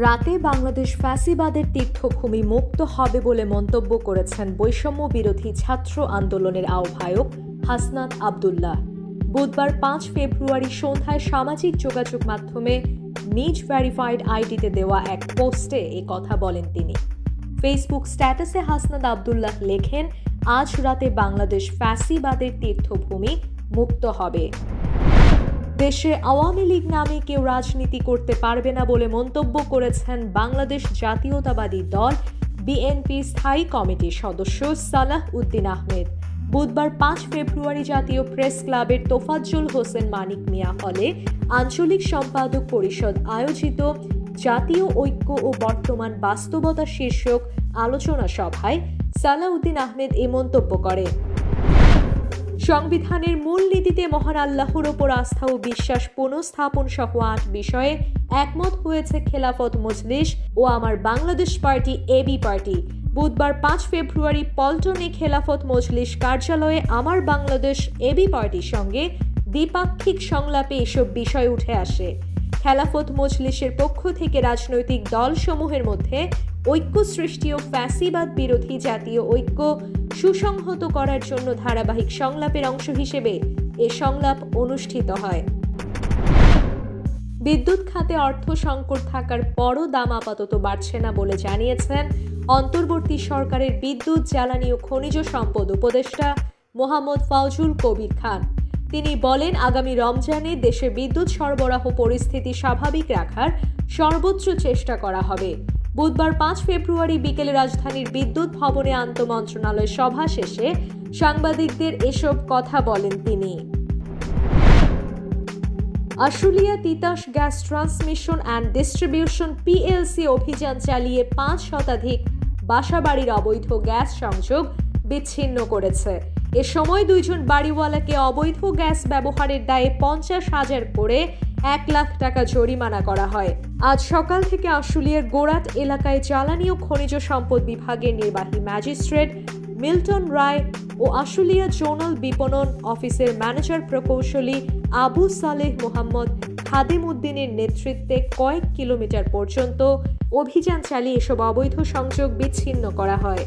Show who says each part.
Speaker 1: রাতে বাংলাদেশ ফ্যাসিবাদের তীর্থভূমি মুক্ত হবে বলে মন্তব্য করেছেন বৈষম্য বিরোধী ছাত্র আন্দোলনের আহ্বায়ক হাসনাত আব্দুল্লাহ। বুধবার ৫ ফেব্রুয়ারি সন্ধ্যায় সামাজিক যোগাযোগ মাধ্যমে নিজ ভেরিফাইড আইডিতে দেওয়া এক পোস্টে এ কথা বলেন তিনি। ফেসবুক স্ট্যাটাসে হাসনাত আব্দুল্লাহ লেখেন, আজ রাতে বাংলাদেশ ফ্যাসিবাদের তীর্থভূমি মুক্ত হবে। দেশে আওয়ামী লীগ নামে কেউ রাজনীতি করতে পারবে না বলে মন্তব্য করেছেন বাংলাদেশ জাতীয়তাবাদী দল বিএনপির স্থায়ী কমিটির সদস্য সালাহ উদ্দিন আহমেদ। বুধবার ৫ ফেব্রুয়ারি জাতীয় প্রেস ক্লাবের তোফাজ্জল হোসেন মানিক মিয়া হলে আঞ্চলিক সম্পাদক পরিষদ আয়োজিত জাতীয় ঐক্য ও বর্তমান বাস্তবতা শীর্ষক আলোচনা সভায় সালাহ উদ্দিন আহমেদ এ মন্তব্য করেন। সংবিধানের মূল নীতিতে মহান আল্লাহর ওপর আস্থা ও বিশ্বাস পুনঃস্থাপন সহ ৮ বিষয়ে একমত হয়েছে খেলাফত মজলিস ও আমার বাংলাদেশ পার্টি এবি পার্টি। বুধবার ৫ ফেব্রুয়ারি পল্টনে খেলাফত মজলিস কার্যালয়ে আমার বাংলাদেশ এবি পার্টির সঙ্গে দ্বিপাক্ষিক সংলাপে এসব বিষয় উঠে আসে। খেলাফত মজলিসের পক্ষ থেকে রাজনৈতিক দলসমূহের মধ্যে ঐক্য সৃষ্টি ও ফ্যাসিবাদ বিরোধী জাতীয় ঐক্য সুসংহত করার জন্য ধারাবাহিক সংলাপের অংশ হিসেবে এ সংলাপ অনুষ্ঠিত হয়। বিদ্যুৎ খাতে অর্থ সংকট থাকার পরও দাম আপাতত বাড়ছে না বলে জানিয়েছেন অন্তর্বর্তী সরকারের বিদ্যুৎ, জ্বালানি ও খনিজ সম্পদ উপদেষ্টা মোহাম্মদ ফাউজুল কবির খান। তিনি বলেন, আগামী রমজানে দেশে বিদ্যুৎ সরবরাহ পরিস্থিতি স্বাভাবিক রাখার সর্বোচ্চ চেষ্টা করা হবে। বুধবার ৫ ফেব্রুয়ারি বিকেলে রাজধানীর বিদ্যুৎ ভবনে আন্তঃমন্ত্রণালয় সভা শেষে সাংবাদিকদের এসব কথা বলেন তিনি। Ashulia Titas gas transmission and distribution PLC অভিযান চালিয়ে ৫ শতাধিক বাসাবাড়ির অবৈধ গ্যাস সংযোগ বিচ্ছিন্ন করেছে। এ সময় ২ জন বাড়িওয়ালাকে অবৈধ গ্যাস ব্যবহারের দায়ে ৫০,০০০ করে ১ লাখ টাকা জরিমানা করা হয়। আজ সকাল থেকে আশুলিয়ার গোরাট এলাকায় জ্বালানি ও খনিজ সম্পদ বিভাগের নির্বাহী ম্যাজিস্ট্রেট মিল্টন রায় ও আশুলিয়া জোনাল বিপণন অফিসের ম্যানেজার প্রকৌশলী আবু সালেহ মোহাম্মদ খাদেম উদ্দিনের নেতৃত্বে কয়েক কিলোমিটার পর্যন্ত অভিযান চালিয়ে এসব অবৈধ সংযোগ বিচ্ছিন্ন করা হয়।